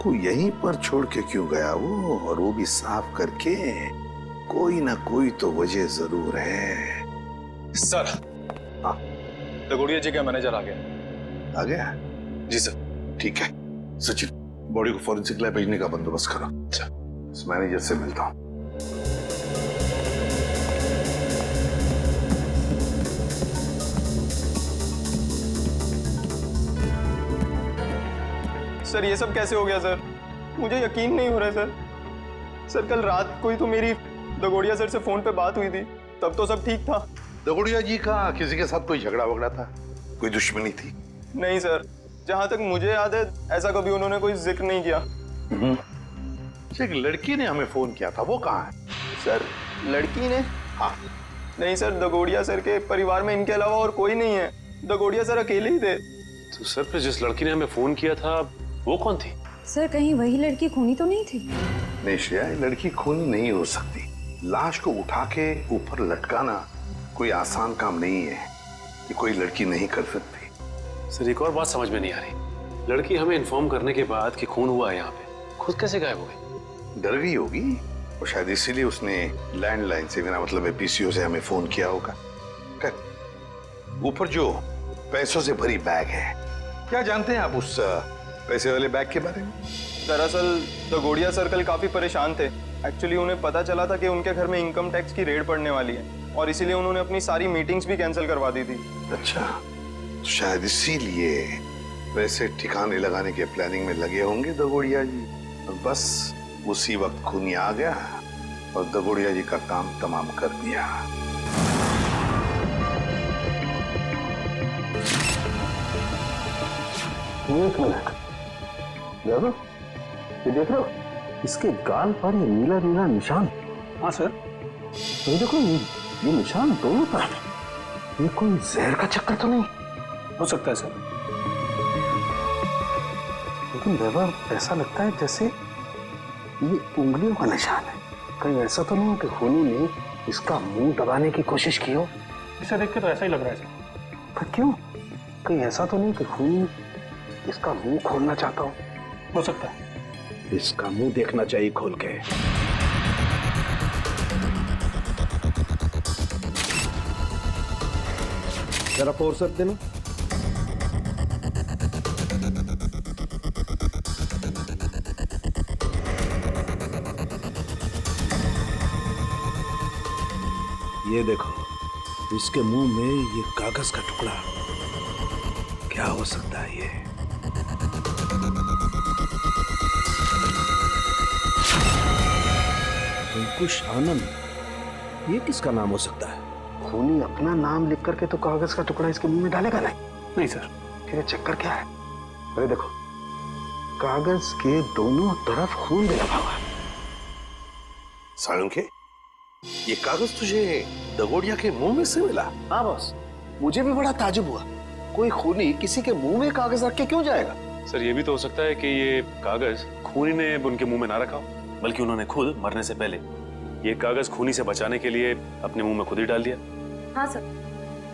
को यहीं पर छोड़ के क्यों गया वो, और वो भी साफ करके? कोई ना कोई तो वजह जरूर है। सर, हाँ, दगोड़िया जी का मैनेजर आ गया। आ गया? जी सर। ठीक है सचिन, बॉडी को फॉरेंसिक लैब भेजने का बंदोबस्त करो। अच्छा, इस मैनेजर से मिलता हूँ। सर ये सब कैसे हो गया सर? मुझे यकीन नहीं हो रहा है सर। सर कल रात को ही तो मेरी दगोड़िया सर से फोन पे बात हुई थी, तब तो सब ठीक था। दगोड़िया जी का किसी के साथ कोई झगड़ा वगड़ा था? कोई दुश्मनी थी? नहीं सर, जहां तक मुझे याद है ऐसा कभी उन्होंने कोई जिक्र नहीं किया। एक लड़की ने हमें फोन किया था, वो कहाँ है? सर लड़की ने? हाँ। नहीं सर, दगोड़िया सर के परिवार में इनके अलावा और कोई नहीं है। दगोड़िया सर अकेले ही थे। तो सर फिर जिस लड़की ने हमें फोन किया था वो कौन थी? सर कहीं वही लड़की खूनी तो नहीं थी? नहीं श्रेया, ये लड़की खूनी नहीं हो सकती। लाश को उठा के ऊपर लटकाना कोई आसान काम नहीं है, ये कोई लड़की नहीं कर सकती। सर एक और बात समझ में नहीं आ रही, लड़की हमें इन्फॉर्म करने के बाद कि खून हुआ है यहाँ पे, खुद कैसे गायब हो गई? डर गई होगी और शायद इसीलिए उसने लैंडलाइन से, मेरा मतलब है पीसीओ से हमें फोन किया होगा। ऊपर जो पैसों से भरी बैग है, क्या जानते हैं आप उस पैसे वाले बैग के बारे में? दरअसल दगोड़िया सर कल काफी परेशान थे। एक्चुअली उन्हें पता चला था कि उनके घर में इनकम टैक्स की रेड पड़ने वाली है, और इसीलिए उन्होंने अपनी सारी मीटिंग्स भी कैंसिल करवा दी थी। अच्छा, तो शायद इसीलिए पैसे ठिकाने लगाने के प्लानिंग में लगे होंगे दगोड़िया जी, और बस उसी वक्त खूनी आ गया और दगोड़िया जी का काम तमाम कर दिया। एक मिनट, देखो ये देख रहे हो, इसके गाल पर ये नीला नीला निशान। हाँ सर। ये देखो, ये निशान दोनों तरफ। ये कोई जहर का चक्कर तो नहीं? हो सकता है सर, लेकिन व्यवहार ऐसा लगता है जैसे ये उंगलियों का निशान है। कहीं ऐसा तो नहीं है कि खूनी ने इसका मुंह दबाने की कोशिश की हो? इसे देख के तो ऐसा ही लग रहा है सर। पर क्यों? कहीं ऐसा तो नहीं कि खूनी इसका मुंह खोलना चाहता हो सकता है। इसका मुंह देखना चाहिए खोल के। जरा फोर्स देना। ये देखो, इसके मुंह में ये कागज का टुकड़ा, क्या हो सकता है ये? अंकुश आनंद, ये किसका नाम हो सकता है? खूनी अपना नाम लिख करके तो कागज का टुकड़ा इसके मुंह में डालेगा नहीं। नहीं सर। फिर ये चक्कर क्या है? अरे देखो, कागज के दोनों तरफ खून भी लगा हुआ है। साळुंखे, ये कागज तुझे दगोड़िया के मुंह में से मिला? हाँ बॉस, मुझे भी बड़ा ताजुब हुआ। कोई खूनी किसी के मुंह में कागज रख के क्यों जाएगा? सर ये भी तो हो सकता है कि ये कागज खूनी ने उनके मुंह में ना रखा हो, बल्कि उन्होंने खुद मरने से पहले ये कागज खूनी से बचाने के लिए अपने मुंह में खुद ही डाल दिया। हाँ सर,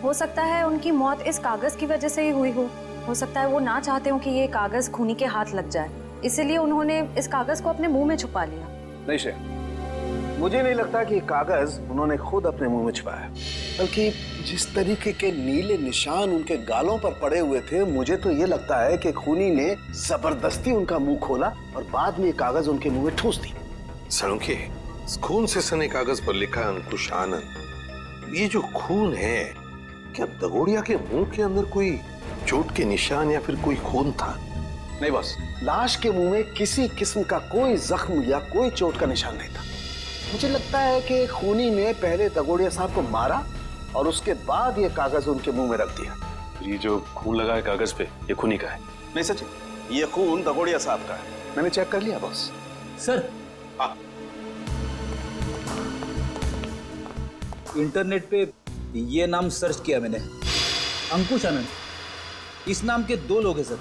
हो सकता है उनकी मौत इस कागज की वजह से ही हुई हो सकता है वो ना चाहते हो कि ये कागज खूनी के हाथ लग जाए, इसीलिए उन्होंने इस कागज को अपने मुंह में छुपा लिया। नहीं श्रेया, मुझे नहीं लगता कि ये कागज उन्होंने खुद अपने मुंह में छुपाया, बल्कि जिस तरीके के नीले निशान उनके गालों पर पड़े हुए थे, मुझे तो ये लगता है कि खूनी ने जबरदस्ती उनका मुंह खोला और बाद में ये कागज उनके मुंह में ठूस दी। साळुंखे, खून से सने कागज पर लिखा है अंकुश आनंद। ये जो खून है, क्या दगोड़िया के मुंह के अंदर कोई चोट के निशान या फिर कोई खून था? नहीं बस, लाश के मुंह में किसी किस्म का कोई जख्म या कोई चोट का निशान नहीं था। मुझे लगता है कि खूनी ने पहले दगोड़िया साहब को मारा और उसके बाद ये कागज उनके मुंह में रख दिया। ये जो खून लगा है कागज पे, ये खूनी का है? नहीं सचिन, ये खून दगोड़िया साहब का है। मैंने चेक कर लिया बॉस। सर, हाँ। इंटरनेट पे ये नाम सर्च किया मैंने, अंकुश आनंद। इस नाम के दो लोग हैं सर,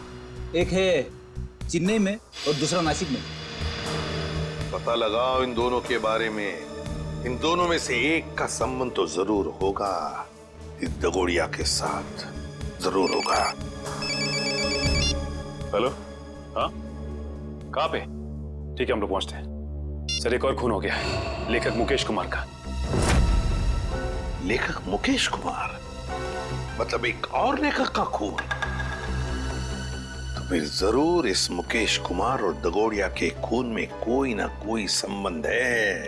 एक है चेन्नई में और दूसरा नासिक में। पता लगाओ इन दोनों के बारे में। इन दोनों में से एक का संबंध तो जरूर होगा, इस दगोड़िया के साथ जरूर होगा। हेलो, हाँ कहाँ पे? ठीक है, हम लोग पहुंचते हैं। सर, एक और खून हो गया है, लेखक मुकेश कुमार का। लेखक मुकेश कुमार? मतलब एक और लेखक का खून? तो फिर जरूर इस मुकेश कुमार और दगोड़िया के खून में कोई ना कोई संबंध है,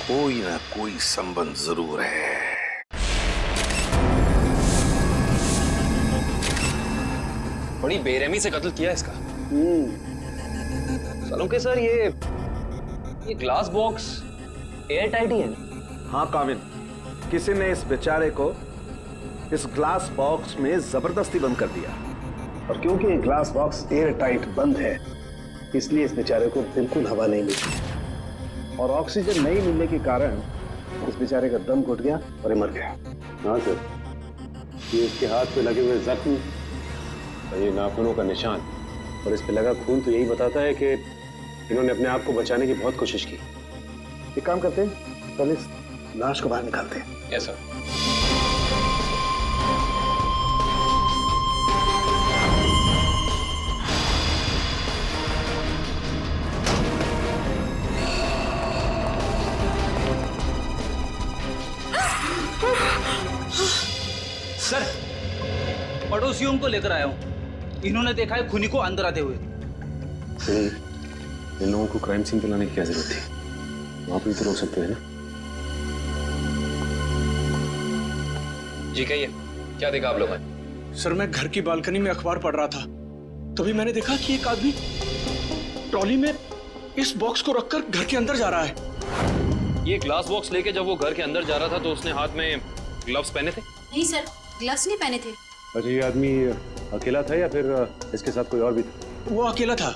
कोई ना कोई संबंध जरूर है। बड़ी बेरहमी से कत्ल किया इसका। सलोके सर, ये ग्लास बॉक्स एयर टाइट ही है ना? हाँ काविन, किसी ने इस बेचारे को इस ग्लास बॉक्स में जबरदस्ती बंद कर दिया, और क्योंकि ये ग्लास बॉक्स एयर टाइट बंद है, इसलिए इस बेचारे को बिल्कुल हवा नहीं मिली, और ऑक्सीजन नहीं मिलने के कारण इस बेचारे का दम घुट गया और ये मर गया। हाँ सर, ये इसके हाथ पे लगे हुए जख्म और ये नाखूनों का निशान और इस पे लगा खून तो यही बताता है कि इन्होंने अपने आप को बचाने की बहुत कोशिश की। एक काम करते हैं, पहले इस लाश को बाहर निकालते हैं। Yes sir. सर, पड़ोसियों को लेकर आया हूँ। इन्होंने देखा है खूनी को अंदर आते हुए। इन लोगों को क्राइम सीन पे लाने की क्या जरूरत थी? वहां पे तो रोक सकते हैं ना? जी कहिए, क्या देखा आप लोगों ने? सर, मैं घर की बालकनी में अखबार पढ़ रहा था, तभी मैंने देखा कि एक आदमी ट्रॉली में इस बॉक्स को रखकर घर के अंदर जा रहा है। ये ग्लास बॉक्स लेके जब वो घर के अंदर जा रहा था तो उसने हाथ में ग्लव्स पहने थे? नहीं सर, ग्लव्स नहीं पहने थे। अच्छा, ये आदमी अकेला था या फिर इसके साथ कोई और भी था? वो अकेला था।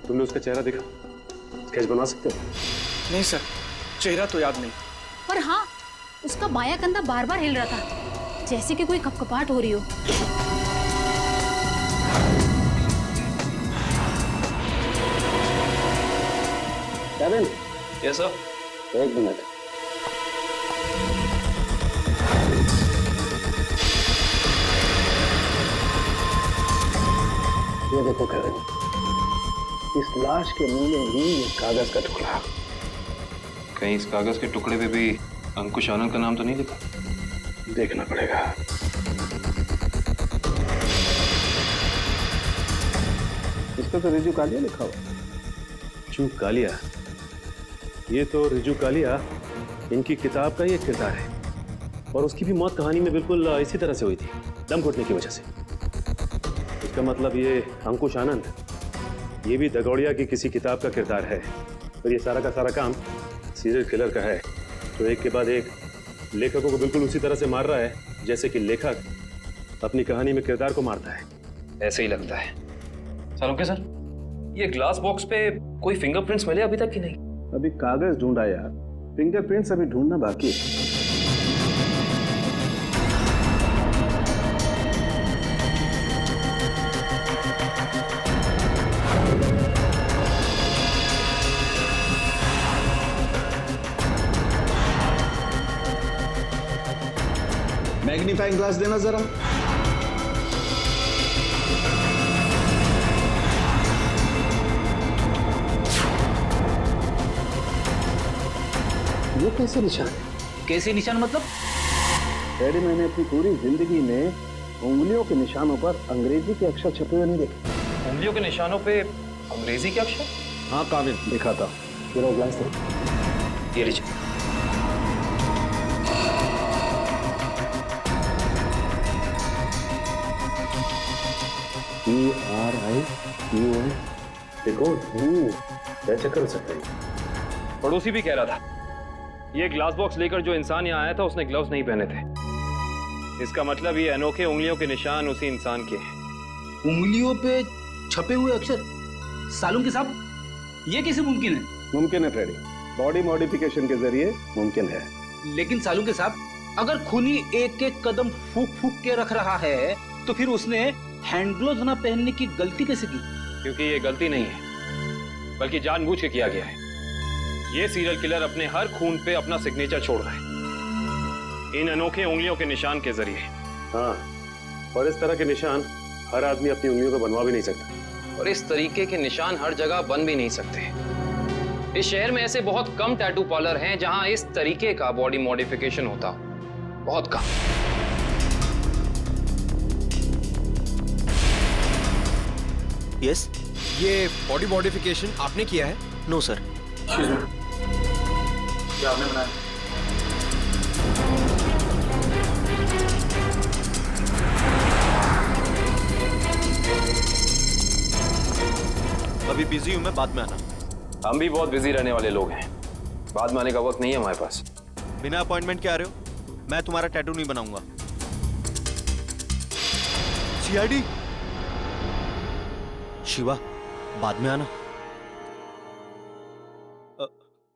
तुमने उसका चेहरा देखा? स्केच बना सकते हो? नहीं सर, चेहरा तो याद नहीं। पर हाँ, उसका बायां कंधा बार बार हिल रहा था, जैसे कि कोई कपकपाहट हो रही हो। Kevin, yes sir. एक मिनट। ये देखो केविन, इस लाश के मुंह में ही एक कागज का टुकड़ा। कहीं इस कागज के टुकड़े पे भी अंकुश आनंद का नाम तो नहीं लिखा? देखना पड़ेगा। इस पर तो रिजू कालिया लिखा हुआ। रिजू कालिया? ये तो रिजू कालिया इनकी किताब का ही एक किरदार है, और उसकी भी मौत कहानी में बिल्कुल इसी तरह से हुई थी, दम घुटने की वजह से। इसका मतलब ये अंकुश आनंद, ये भी दगोड़िया की किसी किताब का किरदार है, और ये सारा का सारा काम सीरियल किलर का है, तो एक के बाद एक लेखकों को बिल्कुल उसी तरह से मार रहा है जैसे कि लेखक अपनी कहानी में किरदार को मारता है। ऐसे ही लगता है। सलोके सर, ये ग्लास बॉक्स पे कोई फिंगरप्रिंट्स मिले अभी तक कि नहीं? अभी कागज ढूंढा यार, फिंगरप्रिंट्स अभी ढूंढना बाकी है। मैग्नीफाइंग ग्लास देना जरा। ये कैसे निशान है? कैसे निशान मतलब? डैडी, मैंने अपनी पूरी जिंदगी में उंगलियों के निशानों पर अंग्रेजी के अक्षर छपे हुए नहीं देखे। उंगलियों के निशानों पे अंग्रेजी के अक्षर? हाँ काविन, देखा था। पूरा ग्लास दे। ये लीजिए। ERIUN देखो, कैसे कर सकते हैं? पड़ोसी भी कह रहा था, ये ग्लास बॉक्स लेकर जो इंसान यहाँ आया था उसने ग्लव्स नहीं पहने थे। इसका मतलब ये अनोखे उंगलियों के निशान उसी इंसान के हैं। उंगलियों पे छपे हुए अक्षर? सालुंके साहब, ये कैसे मुमकिन है? मुमकिन है फ्रेडी, बॉडी मॉडिफिकेशन के जरिए मुमकिन है। लेकिन सालुंके साहब, अगर खूनी एक एक कदम फूक फूक के रख रहा है तो फिर उसने हैंड ग्लोव्स ना पहनने की गलती कैसे की? क्योंकि ये गलती नहीं है, बल्कि जानबूझ के किया गया है। ये सीरियल किलर अपने हर खून पे अपना सिग्नेचर छोड़ रहा है, इन अनोखे उंगलियों के निशान के जरिए। हाँ, और इस तरह के निशान हर आदमी अपनी उंगलियों पे बनवा भी नहीं सकता। और इस तरीके के निशान हर जगह बन भी नहीं सकते। इस शहर में ऐसे बहुत कम टैटू पार्लर हैं जहां इस तरीके का बॉडी मॉडिफिकेशन होता हो, बहुत कम। यस, ये बॉडी मॉडिफिकेशन आपने किया है? No sir. क्या आपने बनाया? अभी बिजी हूं मैं, बाद में आना। हम भी बहुत बिजी रहने वाले लोग हैं, बाद में आने का वक्त नहीं है हमारे पास। बिना अपॉइंटमेंट के आ रहे हो? मैं तुम्हारा टैटू नहीं बनाऊंगा। सीआईडी शिवा, बाद में आना।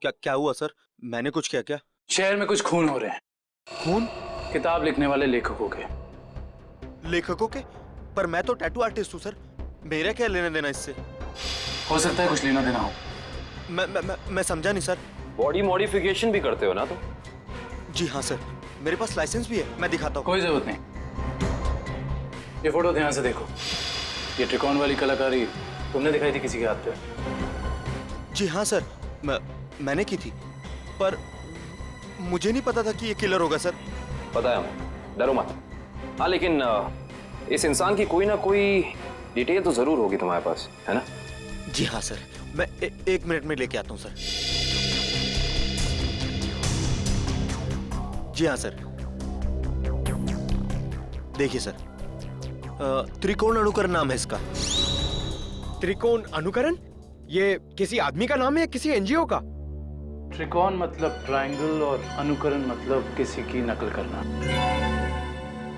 क्या हुआ सर? मैंने कुछ किया क्या? शहर में कुछ खून हो रहे हैं। खून? किताब लिखने वाले लेखकों के। लेखकों के? पर मैं तो टैटू आर्टिस्ट हूँ सर, मेरा क्या लेना देना इससे? हो सकता है कुछ लेना देना हो। मैं समझा नहीं सर। बॉडी मॉडिफिकेशन भी करते हो ना तुम? जी हाँ सर, मेरे पास लाइसेंस भी है, मैं दिखाता हूँ। कोई जरूरत नहीं। ये फोटो ध्यान से देखो। ये त्रिकोण वाली कलाकारी तुमने दिखाई थी किसी के हाथ पे? जी हाँ सर, मैंने की थी, पर मुझे नहीं पता था कि ये किलर होगा सर। पता है हमें, डरो मत। हाँ, लेकिन इस इंसान की कोई ना कोई डिटेल तो जरूर होगी तुम्हारे पास, है ना? जी हाँ सर, मैं 1 मिनट में लेके आता हूँ सर। जी हाँ सर, देखिए सर, त्रिकोण अनुकरण नाम है इसका। त्रिकोण अनुकरण? ये किसी आदमी का नाम है या किसी एनजीओ का? त्रिकोण मतलब ट्रायंगल और अनुकरण मतलब किसी की नकल करना।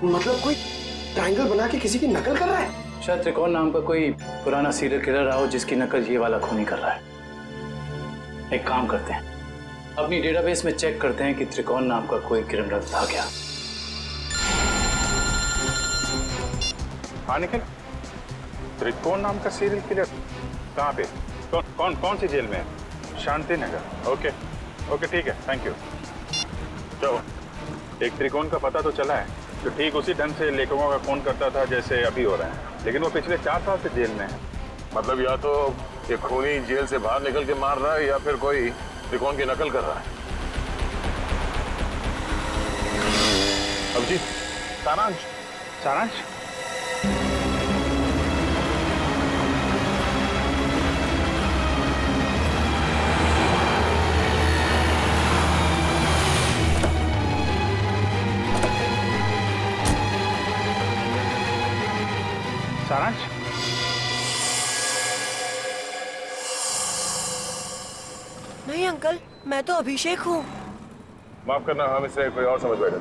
मतलब कोई ट्रायंगल बना के किसी की नकल कर रहा है? शायद त्रिकोण नाम का कोई पुराना सीरियल किलर रहा हो जिसकी नकल ये वाला खूनी कर रहा है। एक काम करते हैं, अपनी डेटाबेस में चेक करते हैं कि त्रिकोण नाम का कोई क्रिमिनल था क्या। हाँ निखिल, त्रिकोण नाम का सीरियल किलर कहाँ पे? कौन सी जेल में है? शांति नगर। ओके ठीक है, थैंक यू। चलो, एक त्रिकोण का पता तो चला है, तो ठीक उसी ढंग से लेखकों का खून करता था जैसे अभी हो रहा है, लेकिन वो पिछले 4 साल से जेल में है। मतलब या तो ये खूनी जेल से बाहर निकल के मार रहा है या फिर कोई त्रिकोण की नकल कर रहा है। अभिजीत, सारांश नहीं अंकल, मैं तो अभिषेक हूँ। माफ करना, हम इसे कोई और समझ बैठे थे।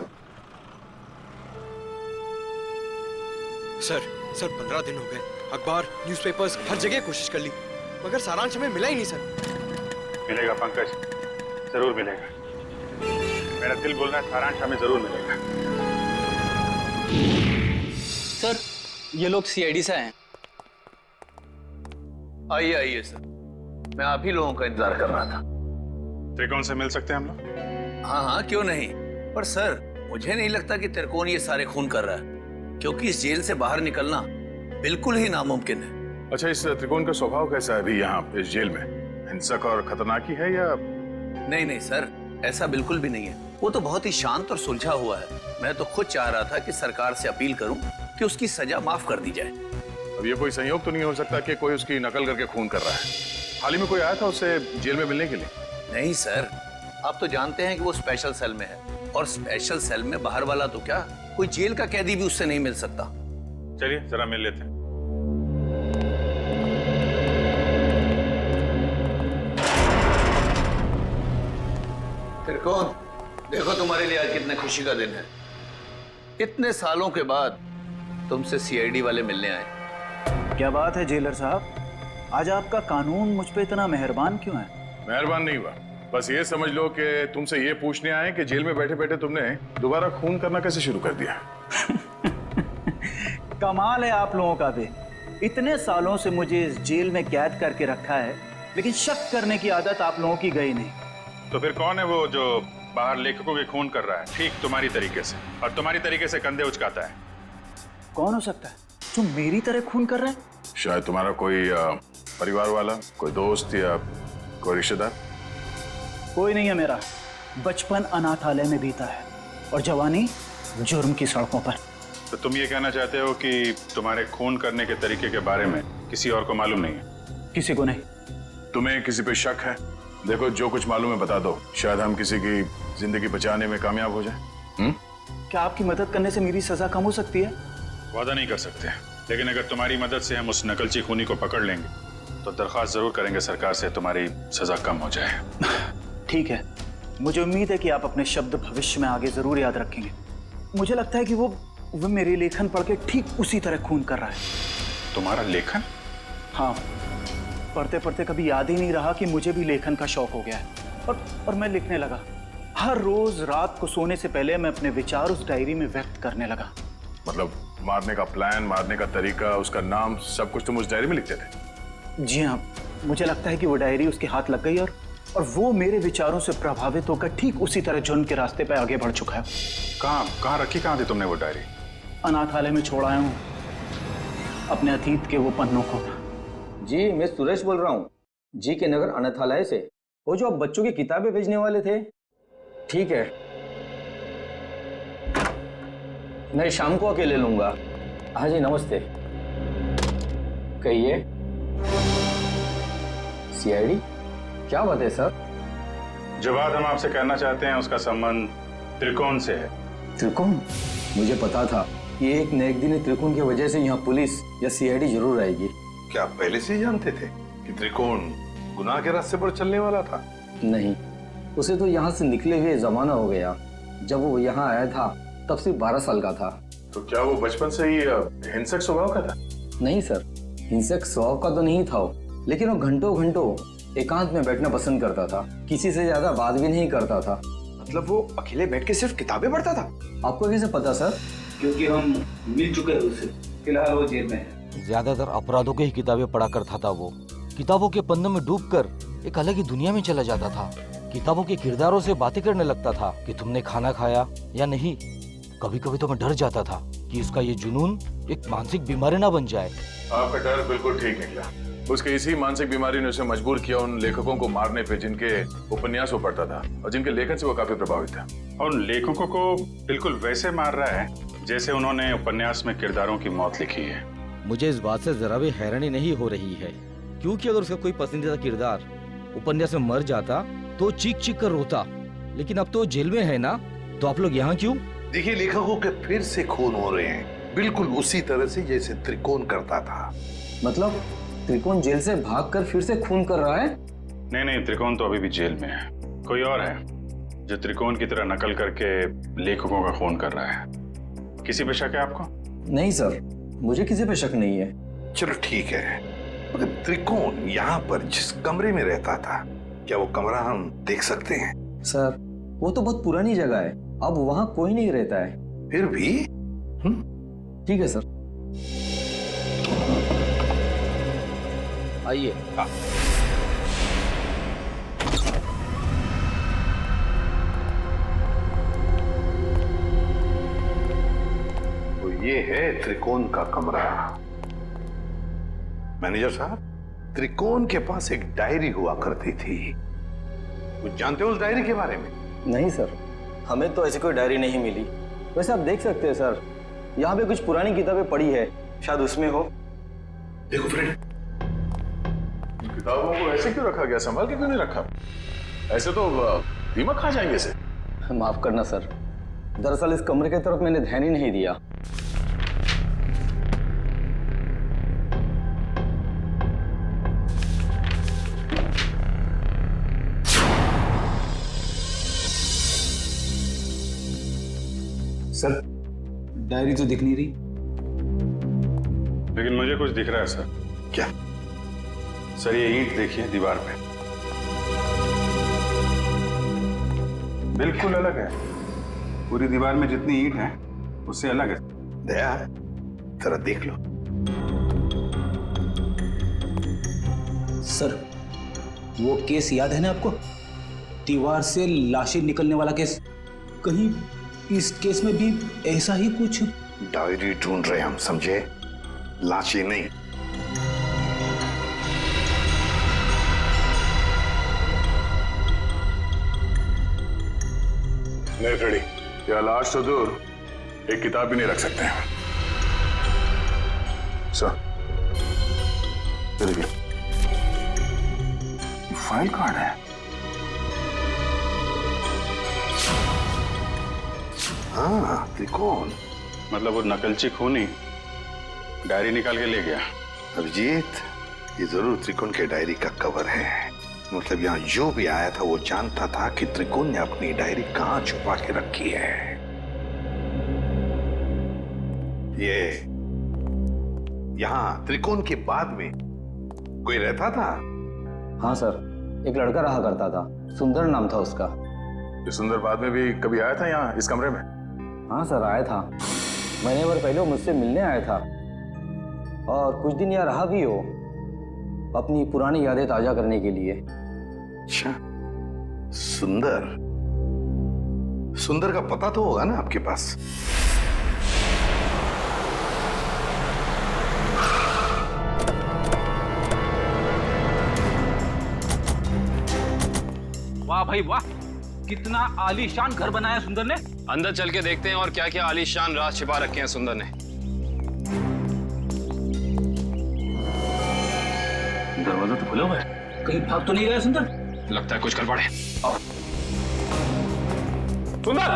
सर 15 दिन हो गए, अखबार, न्यूज़पेपर्स, हर जगह कोशिश कर ली, मगर सारांश हमें मिला ही नहीं सर। मिलेगा पंकज, जरूर मिलेगा। मेरा दिल बोल रहा है सारांश हमें जरूर मिलेगा। सर, ये लोग सीआईडी से आए हैं। आइए सर, मैं आप ही लोगों का इंतजार कर रहा था। त्रिकोण से मिल सकते हैं हम लोग? हाँ, क्यों नहीं। पर सर, मुझे नहीं लगता कि त्रिकोण ये सारे खून कर रहा है, क्योंकि इस जेल से बाहर निकलना बिल्कुल ही नामुमकिन है। अच्छा, इस त्रिकोण का स्वभाव कैसा है अभी यहाँ इस जेल में? हिंसक और खतरनाक ही है या? नहीं सर, ऐसा बिल्कुल भी नहीं है। वो तो बहुत ही शांत और सुलझा हुआ है। मैं तो खुद चाह रहा था कि सरकार से अपील करूं कि उसकी सजा माफ कर दी जाए। अब ये कोई संयोग तो नहीं हो सकता कि कोई उसकी नकल करके खून कर रहा है? हाल ही में कोई आया था उससे जेल में मिलने के लिए? नहीं सर, आप तो जानते हैं कि वो स्पेशल सेल में है, और स्पेशल सेल में बाहर वाला तो क्या, कोई जेल का कैदी भी उससे नहीं मिल सकता। चलिए जरा मिल लेते हैं। त्रिकोण, देखो तुम्हारे लिए आज कितने खुशी का दिन है। इतने सालों के बाद तुमसे सीआईडी वाले मिलने आए। क्या बात है जेलर साहब, आज आपका कानून मुझ पे इतना मेहरबान क्यों है? मेहरबान नहीं हुआ, बस ये समझ लो कि तुमसे ये पूछने आए कि जेल में बैठे बैठे तुमने दोबारा खून करना कैसे शुरू कर दिया। कमाल है आप लोगों का भी। इतने सालों से मुझे इस जेल में कैद करके रखा है, लेकिन शक करने की आदत आप लोगों की गई नहीं। तो फिर कौन है वो जो बाहर लेखकों के खून कर रहा है ठीक तुम्हारी तरीके से, और तुम्हारी तरीके से कंधे उचकाता है? कौन हो सकता है जो मेरी तरह खून कर रहा है? शायद तुम्हारा कोई परिवार वाला, कोई दोस्त या कोई रिश्तेदार? कोई नहीं है मेरा। बचपन अनाथालय में बीता है और जवानी जुर्म की सड़कों पर। तो तुम ये कहना चाहते हो कि तुम्हारे खून करने के तरीके के बारे में किसी और को मालूम नहीं है? किसी को नहीं। तुम्हें किसी पे शक है? देखो, जो कुछ मालूम है बता दो, शायद हम किसी की जिंदगी बचाने में कामयाब हो जाए। क्या आपकी मदद करने से मेरी सजा कम हो सकती है? वादा नहीं कर सकते, लेकिन अगर तुम्हारी मदद से हम उस नकलची खूनी को पकड़ लेंगे तो दरख्वास्त जरूर करेंगे सरकार से तुम्हारी सजा कम हो जाए। ठीक है, मुझे उम्मीद है कि आप अपने शब्द भविष्य में आगे जरूर याद रखेंगे। मुझे लगता है कि वो मेरी लेखन पढ़ के ठीक उसी तरह खून कर रहा है। तुम्हारा लेखन? हाँ, पढ़ते पढ़ते कभी याद ही नहीं रहा कि मुझे भी लेखन का शौक हो गया है और मैं लिखने लगा। हर रोज रात को सोने से पहले मैं अपने विचार उस डायरी में व्यक्त करने लगा। मतलब मारने का प्लान, मारने का तरीका, उसका नाम, सब कुछ तुम उस डायरी में लिखते थे? जी हाँ, मुझे लगता है कि वो डायरी उसके हाथ लग गई और वो मेरे विचारों से प्रभावित होकर ठीक उसी तरह जुर्म के रास्ते पर आगे बढ़ चुका है। कहाँ रखी, कहाँ थी तुमने वो डायरी? अनाथालय में छोड़ आया हूँ अपने अतीत के वो पन्नों को। जी, मैं सुरेश बोल रहा हूँ, जी के नगर अनाथालय से। वो जो आप बच्चों की किताबें भेजने वाले थे। ठीक है, मैं शाम को आके ले लूंगा। हाँ जी, नमस्ते। कहिए। सीआईडी? क्या बात है सर? जो बात हम आपसे कहना चाहते हैं उसका संबंध त्रिकोण से है। त्रिकोण? मुझे पता था कि एक न एक दिन त्रिकोण की वजह से यहाँ पुलिस या सीआईडी जरूर आएगी। क्या आप पहले से ही जानते थे कि त्रिकोण गुनाह के रास्ते पर चलने वाला था? नहीं, उसे तो यहाँ से निकले हुए जमाना हो गया। जब वो यहाँ आया था तब सिर्फ 12 साल का था। तो क्या वो बचपन से ही हिंसक स्वभाव का था? नहीं सर, हिंसक स्वभाव का तो नहीं था वो, लेकिन वो घंटों घंटों एकांत में बैठना पसंद करता था। किसी से ज्यादा बात भी नहीं करता था। मतलब वो अकेले बैठ के सिर्फ किताबें पढ़ता था? आपको कैसे पता सर? क्योंकि हम मिल चुके हैं उससे। फिलहाल वो जेल में है। ज्यादातर अपराधों की ही किताबें पढ़ा करता था वो। किताबों के पन्नों में डूबकर एक अलग ही दुनिया में चला जाता था। किताबों के किरदारों से बातें करने लगता था कि तुमने खाना खाया या नहीं। कभी कभी तो मैं डर जाता था कि उसका ये जुनून एक मानसिक बीमारी ना बन जाए। आपका डर बिल्कुल ठीक निकला। उसके इसी मानसिक बीमारी ने उसे मजबूर किया उन लेखकों को मारने पे जिनके उपन्यास वो पढ़ता था और जिनके लेखन से वो काफी प्रभावित था। और उन लेखकों को बिल्कुल वैसे मार रहा है जैसे उन्होंने उपन्यास में किरदारों की मौत लिखी है। मुझे इस बात से जरा भी हैरानी नहीं हो रही है, क्योंकि अगर उसका कोई पसंदीदा किरदार उपन्यास में मर जाता तो चीख चीख कर रोता, लेकिन अब तो जेल में है ना, तो आप लोग यहाँ क्यों? देखिए, लेखकों के फिर से खून हो रहे हैं, बिल्कुल उसी तरह से जैसे त्रिकोण करता था। मतलब त्रिकोण जेल से भागकर फिर से खून कर रहा है? नहीं, त्रिकोण तो अभी भी जेल में है। कोई और है जो त्रिकोण की तरह नकल करके लेखकों का खून कर रहा है। किसी पे शक है आपको? नहीं सर, मुझे किसी पे शक नहीं है। चलो ठीक है, मगर त्रिकोण यहाँ पर जिस कमरे में रहता था, क्या वो कमरा हम देख सकते हैं? सर, वो तो बहुत पुरानी जगह है, अब वहाँ कोई नहीं रहता है। फिर भी ठीक है सर, आइए। तो ये है त्रिकोण का कमरा। मैनेजर साहब, त्रिकोण के पास एक डायरी हुआ करती थी, कुछ जानते हो उस डायरी के बारे में? नहीं सर, हमें तो ऐसी कोई डायरी नहीं मिली। वैसे आप देख सकते हैं सर, यहाँ पे कुछ पुरानी किताबें पड़ी है, शायद उसमें हो। देखो फ्रेंड, किताबों को ऐसे क्यों रखा गया? संभाल के क्यों नहीं रखा? ऐसे तो दीमक खा जाएंगे इसे। माफ करना सर, दरअसल इस कमरे की तरफ मैंने ध्यान ही नहीं दिया। सर, डायरी तो दिख नहीं रही। लेकिन मुझे कुछ दिख रहा है सर। क्या? सर, ये ईंट देखिए दीवार पे, बिल्कुल अलग है। पूरी दीवार में जितनी ईंट है उससे अलग है। दया, जरा देख लो। सर, वो केस याद है ना आपको? दीवार से लाशें निकलने वाला केस। कहीं इस केस में भी ऐसा ही कुछ? डायरी ढूंढ रहे हम, समझे? लाशें नहीं। नहीं फ्रेडी, या लास्ट तो दूर एक किताब भी नहीं रख सकते हैं। सर, फाइल कार्ड है। हाँ, त्रिकोण। मतलब वो नकलची खूनी डायरी निकाल के ले गया। अभिजीत, ये जरूर त्रिकोण के डायरी का कवर है। मतलब यहाँ जो भी आया था वो जानता था कि त्रिकोण ने अपनी डायरी कहाँ छुपा के रखी है। ये यहाँ त्रिकोण के बाद में कोई रहता था? हाँ सर, एक लड़का रहा करता था, सुंदर नाम था उसका। ये सुंदर बाद में भी कभी आया था यहाँ इस कमरे में? हाँ सर, आया था। महीने भर पहले वो मुझसे मिलने आया था और कुछ दिन यहाँ रहा भी हो, अपनी पुरानी यादें ताजा करने के लिए। अच्छा, सुंदर। सुंदर का पता तो होगा ना आपके पास? वाह भाई वाह, कितना आलीशान घर बनाया सुंदर ने। अंदर चल के देखते हैं और क्या क्या आलीशान राज छिपा रखे हैं सुंदर ने। दरवाजा तो खुला हुआ है, कहीं भाग तो नहीं गया सुंदर? लगता है कुछ कर पड़े। सुंदर!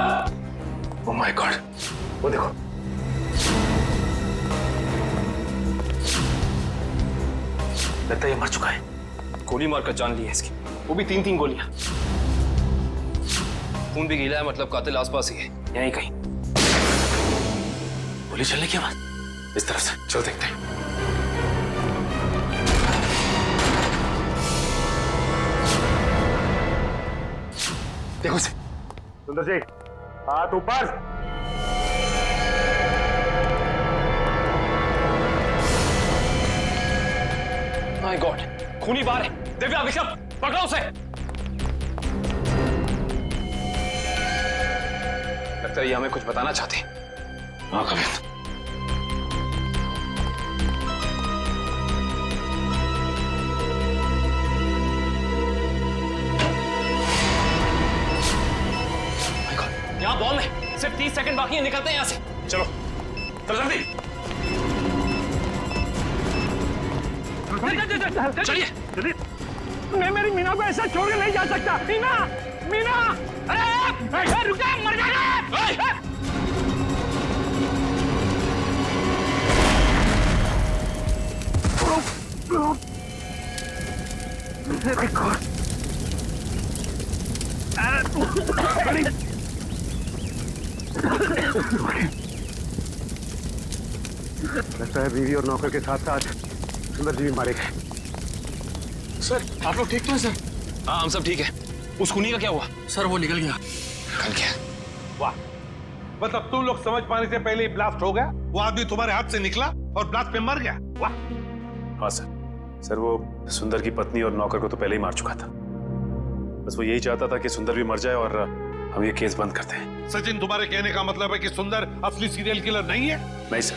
ओह माय गॉड, वो देखो। लगता है ये मर चुका है। गोली मारकर जान ली है इसकी, वो भी 3-3 गोलियां। खून भी गीला है, मतलब कातिल आसपास ही है, यहीं कहीं। गोली चलने की आवाज इस तरफ से, चलो देखते हैं। देखो से। सुंदर जी, हाथ ऊपर। माय गॉड, खूनी बाहर है। दिव्या, विषभ, पकड़ो उसे। लगता है ये हमें कुछ बताना चाहते हैं। हाँ कविंद। यहाँ बॉम्ब है, सिर्फ 30 सेकंड बाकी है, निकलते हैं यहाँ से। चलो, चलो जल्दी। चलिए जल्दी। मैं मेरी मीना को ऐसा छोड़ के नहीं जा सकता। मीना, मीना, अरे रुक जा, मर जाएगा। लगता है बीवी और नौकर के साथ साथ सुंदर जी भी मारे गए। सर, आप लोग ठीक तो हैं सर? हाँ, हम सब ठीक है। उस खूनी का क्या हुआ? सर, वो निकल गया। निकल गया? वाह, मतलब तुम लोग समझ पाने से पहले ही ब्लास्ट हो गया। वो आदमी तुम्हारे हाथ से निकला और ब्लास्ट में मर गया। वाह। हाँ सर, सर वो सुंदर की पत्नी और नौकर को तो पहले ही मार चुका था। बस वो यही चाहता था कि सुंदर भी मर जाए और हम ये केस बंद करते हैं। सचिन, तुम्हारे कहने का मतलब है कि सुंदर असली सीरियल किलर नहीं है? नहीं सर,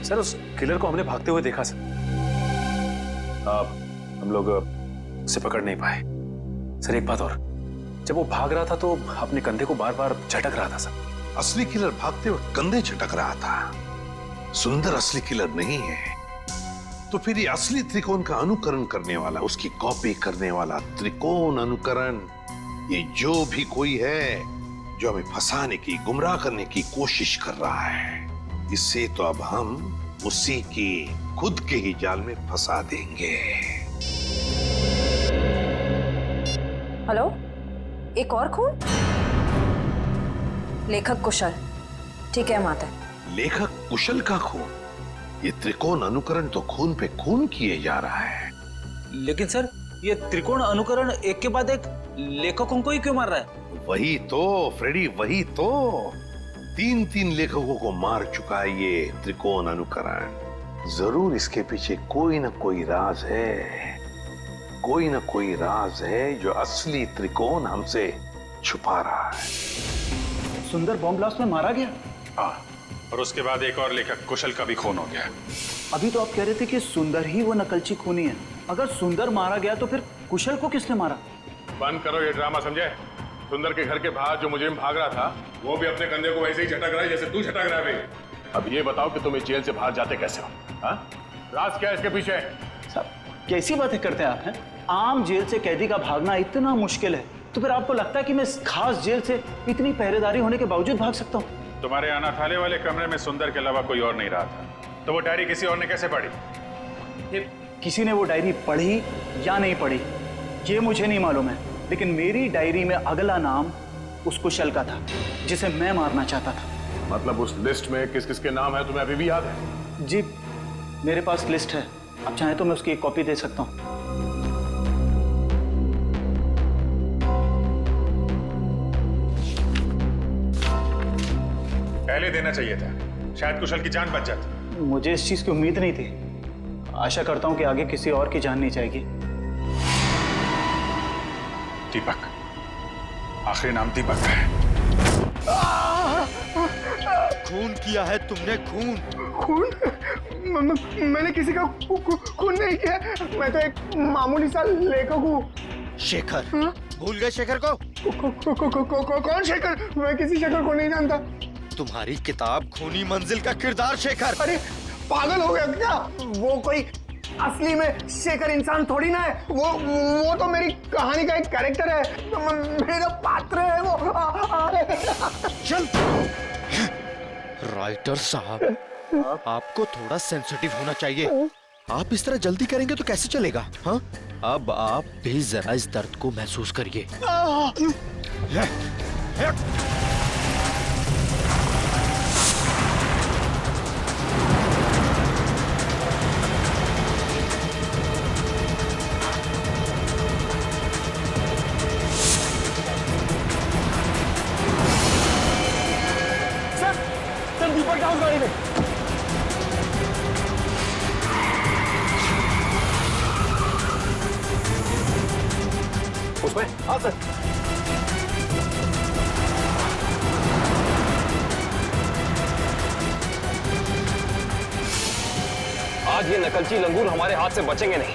सर उस किलर को हमने भागते हुए देखा सर। हम लोग उसे पकड़ नहीं पाए। सर एक बात और, जब वो भाग रहा था तो अपने कंधे को बार बार झटक रहा था सर। असली किलर भागते हुए कंधे झटक रहा था। सुंदर असली किलर नहीं है। तो फिर ये असली त्रिकोण का अनुकरण करने वाला, उसकी कॉपी करने वाला त्रिकोण अनुकरण, ये जो भी कोई है जो हमें फंसाने की, गुमराह करने की कोशिश कर रहा है, इससे तो अब हम उसी की खुद के ही जाल में फंसा देंगे। हेलो, एक और खून? लेखक कुशल। ठीक है माता। लेखक कुशल का खून? ये त्रिकोण अनुकरण तो खून पे खून किए जा रहा है। लेकिन सर, ये त्रिकोण अनुकरण एक के बाद एक लेखकों को ही क्यों मार रहा है? वही तो फ्रेडी, वही तो। 3-3 लेखकों को मार चुका है ये त्रिकोण अनुकरण। जरूर इसके पीछे कोई ना कोई राज है, कोई ना कोई राज है जो असली त्रिकोण हमसे छुपा रहा है। सुंदर बॉम्ब ब्लास्ट में मारा गया? हाँ, और उसके बाद एक और लेखक कुशल का भी खून हो गया। अभी तो आप कह रहे थे कि सुंदर ही वो नकलची खूनी है। अगर सुंदर मारा गया तो फिर कुशल को किसने मारा? बंद करो ये ड्रामा, समझे? सुंदर के घर के बाहर जो मुजरिम भाग रहा था वो भी अपने कंधे को वैसे ही झटक रहा है जैसे तू झटक रहा है भाई। अब ये बताओ कि तुम इस जेल से बाहर जाते कैसे हो? हाँ, राज क्या है इसके पीछे? साहब कैसी बातें करते हैं आप हैं? आम जेल से कैदी का भागना इतना मुश्किल है, तो फिर आपको लगता है कि मैं इस खास जेल से इतनी पहरेदारी होने के बावजूद भाग सकता हूँ? तुम्हारे अनाथालय वाले कमरे में सुंदर के अलावा कोई और नहीं रहा था, तो वो डायरी किसी और ने कैसे पढ़ी? किसी ने वो डायरी पढ़ी या नहीं पढ़ी ये मुझे नहीं मालूम है, लेकिन मेरी डायरी में अगला नाम उस कुशल का था जिसे मैं मारना चाहता था। मतलब उस लिस्ट में किस किस के नाम है तुम्हें अभी भी याद है? जी मेरे पास लिस्ट है, आप चाहें तो मैं उसकी एक कॉपी दे सकता हूँ। पहले देना चाहिए था, शायद कुशल की जान बच जाती। मुझे इस चीज की उम्मीद नहीं थी। आशा करता हूं कि आगे किसी और की जान नहीं जाएगी। दीपक, आखिरी नाम दीपक है। खून किया है तुमने, खून। खून? मैंने किसी का खून नहीं किया, मैं तो एक मामूली सा लेखक हूँ। शेखर? भूल गए शेखर को? कौन शेखर? मैं किसी शेखर को नहीं जानता। तुम्हारी किताब खूनी मंजिल का किरदार शेखर। अरे पागल हो गया क्या? वो कोई असली में शेखर इंसान थोड़ी ना है, वो तो मेरी कहानी का एक कैरेक्टर है, मेरा पात्र है वो। चल राइटर साहब, आपको थोड़ा सेंसिटिव होना चाहिए। आप इस तरह जल्दी करेंगे तो कैसे चलेगा? हाँ, अब आप भी जरा इस दर्द को महसूस करिए। सर दीपक का उस गाड़ी में। उसमें? हाँ सर। आज ये नकलची लंगूर हमारे हाथ से बचेंगे नहीं।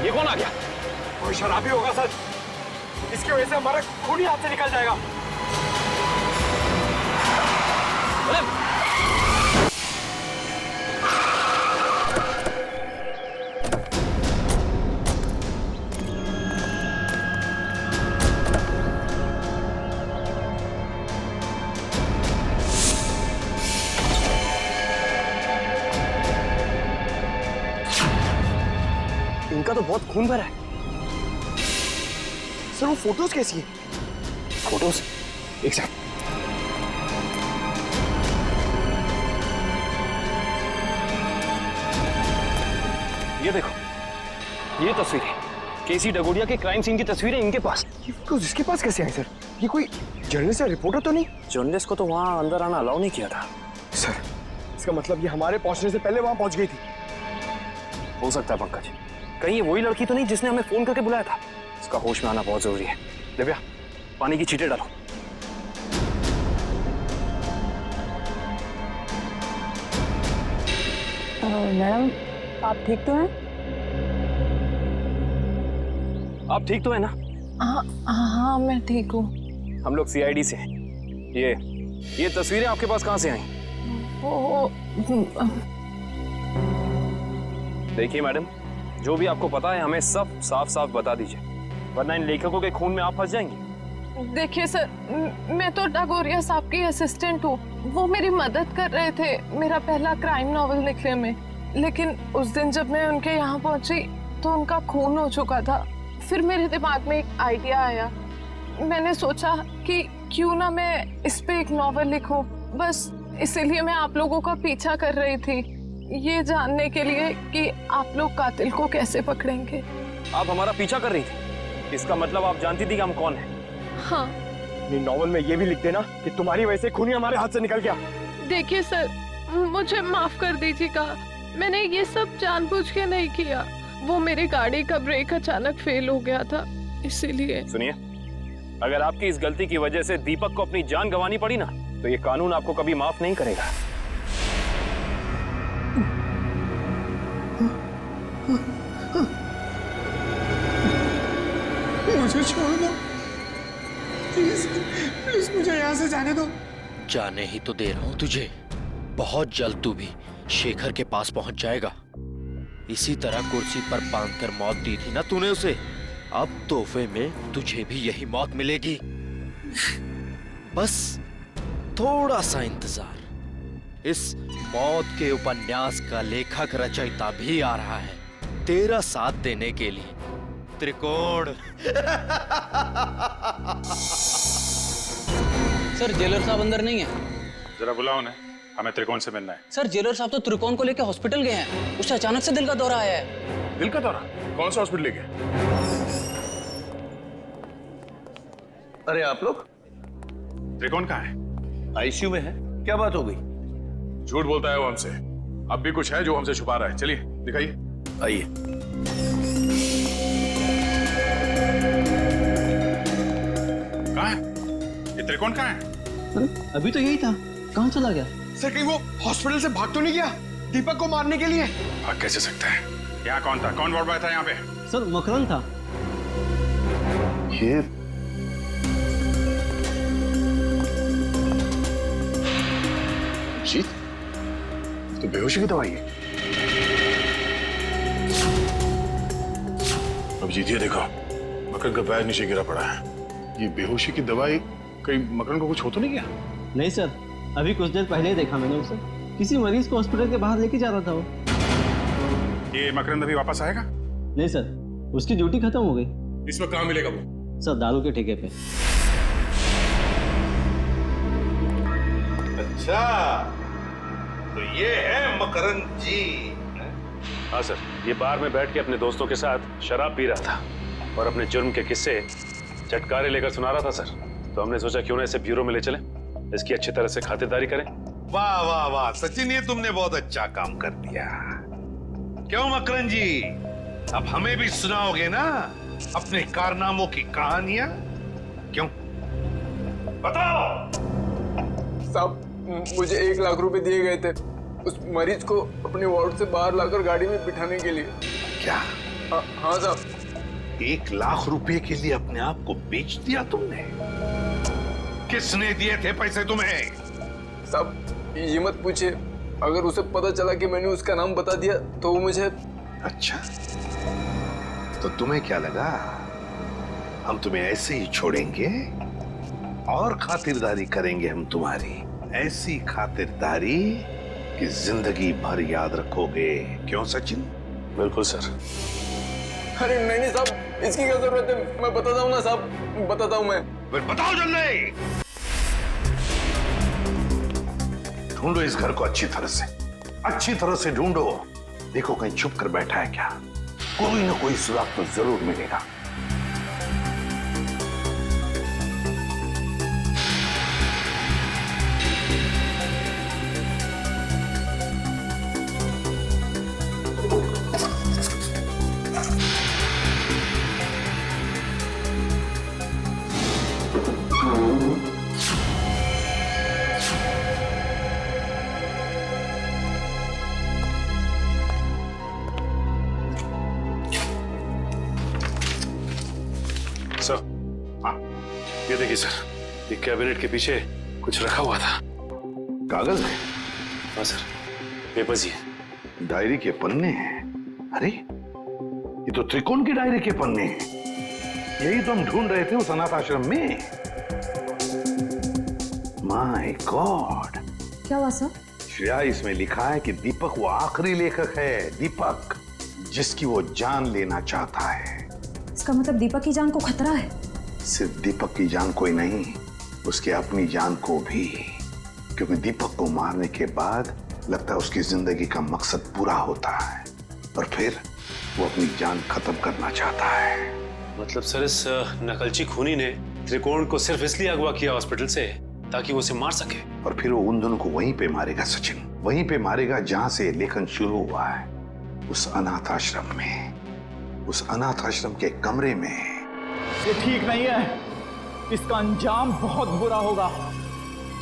ये कौन आ गया? कोई शराबी होगा सर, इसकी वजह से हमारा खून ही हाथ से निकल जाएगा। इनका तो बहुत खून भरा है। सर वो फोटोज कैसी है? फोटोज? एक सेकंड। ये देखो, ये तस्वीरें केसी डगोडिया के क्राइम सीन की तस्वीरें इनके पास। ये फोटोज इसके पास कैसे आई सर? ये कोई जर्नलिस्ट या रिपोर्टर तो नहीं? जर्नलिस्ट को तो वहां अंदर आना अलाउ नहीं किया था। सर इसका मतलब ये हमारे पहुंचने से पहले वहां पहुंच गई थी। हो सकता है पंकज, कहीं ये वही लड़की तो नहीं जिसने हमें फोन करके बुलाया था? इसका होश में आना बहुत जरूरी है। दिव्या, पानी की छींटे डालो। मैडम आप ठीक तो हैं? आप ठीक तो है ना? हाँ मैं ठीक हूँ। हम लोग सीआईडी से हैं। ये तस्वीरें आपके पास कहाँ से आई? देखिए मैडम, जो भी आपको पता है हमें सब साफ साफ बता दीजिए, वरना इन लेखकों के खून में आप फंस जाएंगे। देखिए सर, मैं तो डगोरिया साहब की असिस्टेंट हूँ। वो मेरी मदद कर रहे थे मेरा पहला क्राइम नॉवेल लिखने में, लेकिन उस दिन जब मैं उनके यहाँ पहुंची तो उनका खून हो चुका था। फिर मेरे दिमाग में एक आइडिया आया, मैंने सोचा कि क्यों ना मैं इस पे एक नॉवेल लिखूं। बस इसीलिए मैं आप लोगों का पीछा कर रही थी, ये जानने के लिए कि आप लोग कातिल को कैसे पकड़ेंगे। आप हमारा पीछा कर रही थी, इसका मतलब आप जानती थी कि हम कौन हैं? हाँ। नॉवेल में ये भी लिख देना कि तुम्हारी वजह से खूनी हमारे हाथ से निकल गया। देखिए सर, मुझे माफ कर दीजिएगा, मैंने ये सब जानबूझ के नहीं किया। वो मेरी गाड़ी का ब्रेक अचानक फेल हो गया था, इसीलिए। सुनिए, अगर आपकी इस गलती की वजह से दीपक को अपनी जान गंवानी पड़ी ना, तो ये कानून आपको कभी माफ नहीं करेगा। मुझे छोड़ दो प्लीज, प्लीज मुझे यहाँ से जाने दो। जाने ही तो दे रहा हूं तुझे। बहुत जल्द तू भी शेखर के पास पहुंच जाएगा। इसी तरह कुर्सी पर बांधकर मौत दी थी ना तूने उसे, अब तोहफे में तुझे भी यही मौत मिलेगी। बस थोड़ा सा इंतजार। इस मौत के उपन्यास का लेखक रचयिता भी आ रहा है तेरा साथ देने के लिए। त्रिकोण। सर जेलर साहब अंदर नहीं है। जरा बुलाओ उन्हें, हमें त्रिकोण से मिलना है। सर जेलर साहब तो त्रिकोण को लेकर हॉस्पिटल गए हैं। उसे अचानक से दिल का दौरा आया है। दिल का दौरा? कौन सा हॉस्पिटल लेके? अरे आप लोग? त्रिकोण कहाँ है? आईसीयू में है। क्या बात हो गई? झूठ बोलता है वो हमसे। अब भी कुछ है जो हमसे छुपा रहा है। चलिए दिखाइए। आइए। कहाँ है ये त्रिकोण? कहाँ है? अभी तो यही था, कहाँ चला गया? सर कहीं वो हॉस्पिटल से भाग तो नहीं गया दीपक को मारने के लिए? भाग कैसे सकता है? यहाँ कौन था? कौन वार्ड बॉय था यहाँ पे? सर मकरंद था। ये जीत तो बेहोशी की दवाई है। अब जीत ये देखो, मकरंद का पैर नीचे गिरा पड़ा है। ये बेहोशी की दवाई कहीं मकरंद को कुछ हो तो नहीं गया? नहीं सर, अभी कुछ देर पहले ही देखा मैंने उसे। किसी मरीज को हॉस्पिटल के बाहर लेके जा रहा था वो। ये मकरंद अभी वापस आएगा? नहीं सर, उसकी ड्यूटी खत्म हो गई। इसमें कहाँ मिलेगा वो? सर दारू के ठेके पे। अच्छा, तो ये है मकरंद जी। हाँ सर, ये बार में बैठ के अपने दोस्तों के साथ शराब पी रहा था और अपने जुर्म के किस्से चटकारे लेकर सुना रहा था सर। तो हमने सोचा क्यों ना इसे ब्यूरो में ले चलें, इसकी अच्छी तरह से खातिरदारी करें। वाह वाह वाह सचिन, ये तुमने बहुत अच्छा काम कर दिया। क्यों मकरंद जी, अब हमें भी सुनाओगे ना अपने कारनामों की कहानियां? क्यों, बताओ। साहब मुझे 1 लाख रुपए दिए गए थे उस मरीज को अपने वार्ड से बाहर लाकर गाड़ी में बिठाने के लिए। क्या? हाँ साहब। 1 लाख रुपए के लिए अपने आप को बेच दिया तुमने? किसने दिए थे पैसे तुम्हें? साहब ये मत पूछिए, अगर उसे पता चला कि मैंने उसका नाम बता दिया तो वो मुझे। अच्छा, तो तुम्हें क्या लगा हम तुम्हें ऐसे ही छोड़ेंगे? और खातिरदारी करेंगे हम तुम्हारी, ऐसी खातिरदारी कि जिंदगी भर याद रखोगे। क्यों सचिन? बिल्कुल सर। अरे नहीं साहब, इसकी क्या जरूरत है? मैं बताता हूँ ना साहब, बताता हूँ मैं। फिर बताओ जल्दी। ढूंढो इस घर को अच्छी तरह से ढूंढो। देखो कहीं छुप कर बैठा है क्या? कोई ना कोई सुराग तो जरूर मिलेगा। ये देखिए सर, ये कैबिनेट के पीछे कुछ रखा हुआ था। कागज है? हाँ सर, पेपर्स ही है। डायरी के पन्ने हैं। अरे ये तो त्रिकोण की डायरी के पन्ने हैं। यही तो हम ढूंढ रहे थे उस अनाथ आश्रम में। My God. क्या हुआ सर? श्रेया, इसमें लिखा है कि दीपक वो आखिरी लेखक है, दीपक जिसकी वो जान लेना चाहता है। इसका मतलब दीपक की जान को खतरा है? सिर्फ दीपक की जान को ही नहीं, उसकी अपनी जान को भी। क्योंकि दीपक को मारने के बाद लगता है उसकी जिंदगी का मकसद पूरा होता है और फिर वो अपनी जान खत्म करना चाहता है। मतलब सर, इस नकलची खूनी ने त्रिकोण को सिर्फ इसलिए अगवा किया हॉस्पिटल से ताकि वो उसे मार सके, और फिर वो उन दोनों को वहीं पे मारेगा सचिन, वहीं पे मारेगा जहां से लेखन शुरू हुआ है, उस अनाथ आश्रम में, उस अनाथ आश्रम के कमरे में। ये ठीक नहीं है। इसका अंजाम बहुत बुरा होगा।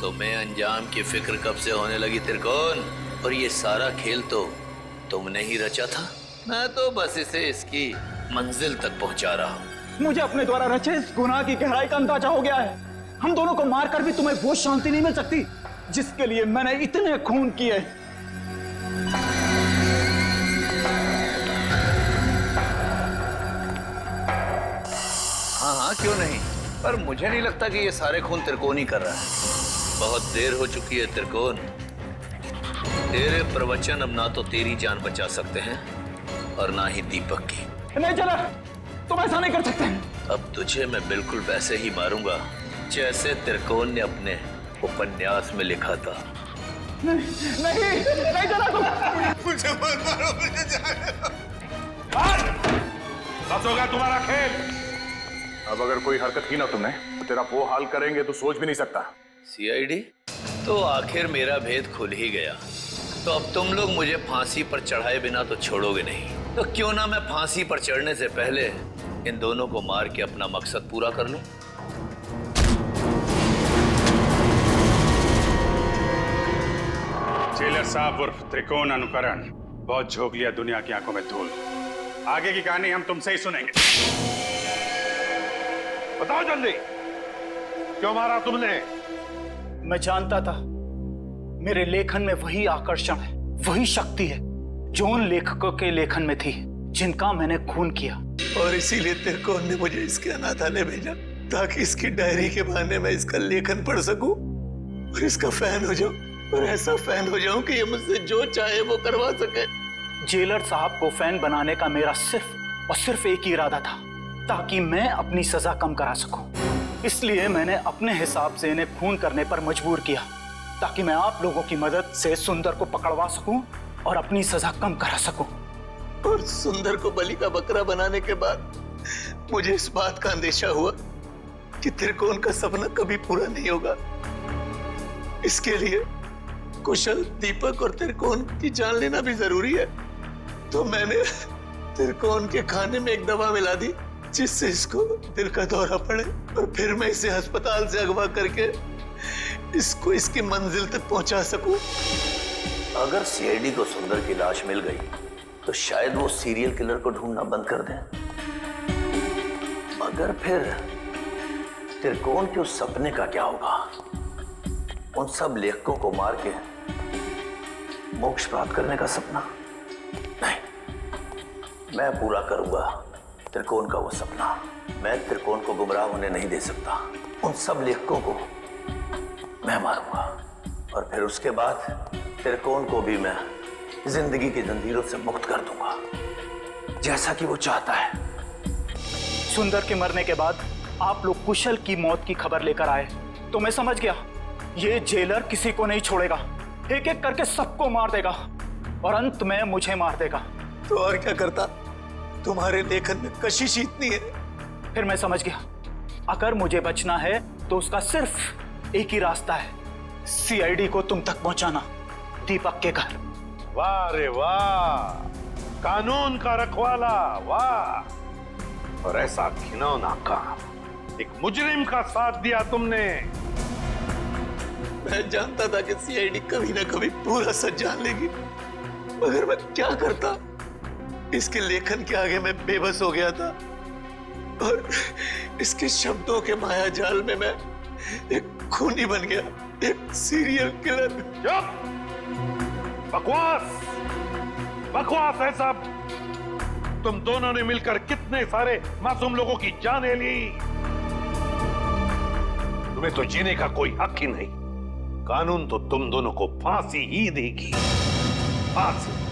तुम्हें अंजाम की फिक्र कब से होने लगी त्रिकोण? और ये सारा खेल तो तुमने ही रचा था। मैं तो बस इसे इसकी मंजिल तक पहुंचा रहा हूँ। मुझे अपने द्वारा रचे इस गुनाह की गहराई का अंदाजा हो गया है। हम दोनों को मारकर भी तुम्हें वो शांति नहीं मिल सकती जिसके लिए मैंने इतने खून किए। हाँ, क्यों नहीं, पर मुझे नहीं लगता कि ये सारे खून त्रिकोण ही कर रहा है। बहुत देर हो चुकी है त्रिकोण। तेरे प्रवचन अब ना तो तेरी जान बचा सकते हैं और ना ही दीपक की। नहीं चला, तुम ऐसा नहीं कर सकते। अब तुझे मैं बिल्कुल वैसे ही मारूंगा जैसे त्रिकोण ने अपने उपन्यास में लिखा था। नहीं चला तुम। मुझे मत मारो, मुझे जाने दो। बस होगा तुम्हारा खेल। अब अगर कोई हरकत की ना तुमने तो तेरा वो हाल करेंगे तो सोच भी नहीं सकता। सीआईडी, तो आखिर मेरा भेद खुल ही गया। तो अब तुम लोग मुझे फांसी पर चढ़ाए बिना तो छोड़ोगे नहीं। तो क्यों ना मैं फांसी पर चढ़ने से पहले इन दोनों को मार के अपना मकसद पूरा कर लूं। जेलर साहब उर्फ त्रिकोण अनुकरण बहुत झोंक लिया दुनिया की आंखों में धूल। आगे की कहानी हम तुमसे ही सुनेंगे। बताओ जल्दी, क्यों मारा तुमने? मैं जानता था मेरे लेखन में वही आकर्षण है, वही शक्ति है जो उन लेखकों के लेखन में थी जिनका मैंने खून किया। और इसीलिए त्रिकोण ने मुझे इसके अनाथालय भेजा ताकि इसकी डायरी के बहाने मैं इसका लेखन पढ़ सकूं और इसका फैन हो जाऊं। और ऐसा फैन हो जाऊं कि ये मुझसे जो चाहे वो करवा सके। जेलर साहब को फैन बनाने का मेरा सिर्फ और सिर्फ एक ही इरादा था, ताकि मैं अपनी सजा कम करा सकूं। इसलिए मैंने अपने हिसाब से इन्हें खून करने पर मजबूर किया, ताकि मैं आप लोगों की मदद से सुंदर को पकड़वा सकूं और अपनी सजा कम करा सकूं। और सुंदर को बलि का बकरा बनाने के बाद मुझे इस बात का अंदेशा हुआ कि त्रिकोण का सपना कभी पूरा नहीं होगा। इसके लिए कुशल, दीपक और त्रिकोण की जान लेना भी जरूरी है। तो मैंने त्रिकोण के खाने में एक दवा मिला दी जिससे इसको दिल का दौरा पड़े, और फिर मैं इसे अस्पताल से अगवा करके इसको इसकी मंजिल तक पहुंचा सकूं। अगर सीआईडी को सुंदर की लाश मिल गई तो शायद वो सीरियल किलर को ढूंढना बंद कर दें। मगर फिर त्रिकोण के उस सपने का क्या होगा? उन सब लेखकों को मार के मोक्ष प्राप्त करने का सपना? नहीं, मैं पूरा करूंगा त्रिकोण का वो सपना। मैं त्रिकोण को गुमराह होने नहीं दे सकता। उन सब लेखकों को मैं मारूंगा और फिर उसके बाद त्रिकोण को भी मैं जिंदगी की जंजीरों से मुक्त कर दूंगा, जैसा कि वो चाहता है। सुंदर के मरने के बाद आप लोग कुशल की मौत की खबर लेकर आए तो मैं समझ गया ये जेलर किसी को नहीं छोड़ेगा, एक एक करके सबको मार देगा और अंत में मुझे मार देगा। तो और क्या करता? तुम्हारे लेखन में कशिश इतनी है। फिर मैं समझ गया अगर मुझे बचना है तो उसका सिर्फ एक ही रास्ता है, सीआईडी को तुम तक पहुंचाना, दीपक के घर। वाह रे वाह, कानून का रखवाला, वाह। और ऐसा घिनौना काम, एक मुजरिम का साथ दिया तुमने। मैं जानता था कि सीआईडी कभी ना कभी पूरा सच जान लेगी, मगर मैं क्या करता? इसके लेखन के आगे मैं बेबस हो गया था और इसके शब्दों के माया जाल में मैं एक खूनी बन गया, एक सीरियल किलर। बकवास, बकवास है सब। तुम दोनों ने मिलकर कितने सारे मासूम लोगों की जानें ली। तुम्हें तो जीने का कोई हक ही नहीं। कानून तो तुम दोनों को फांसी ही देगी, फांसी।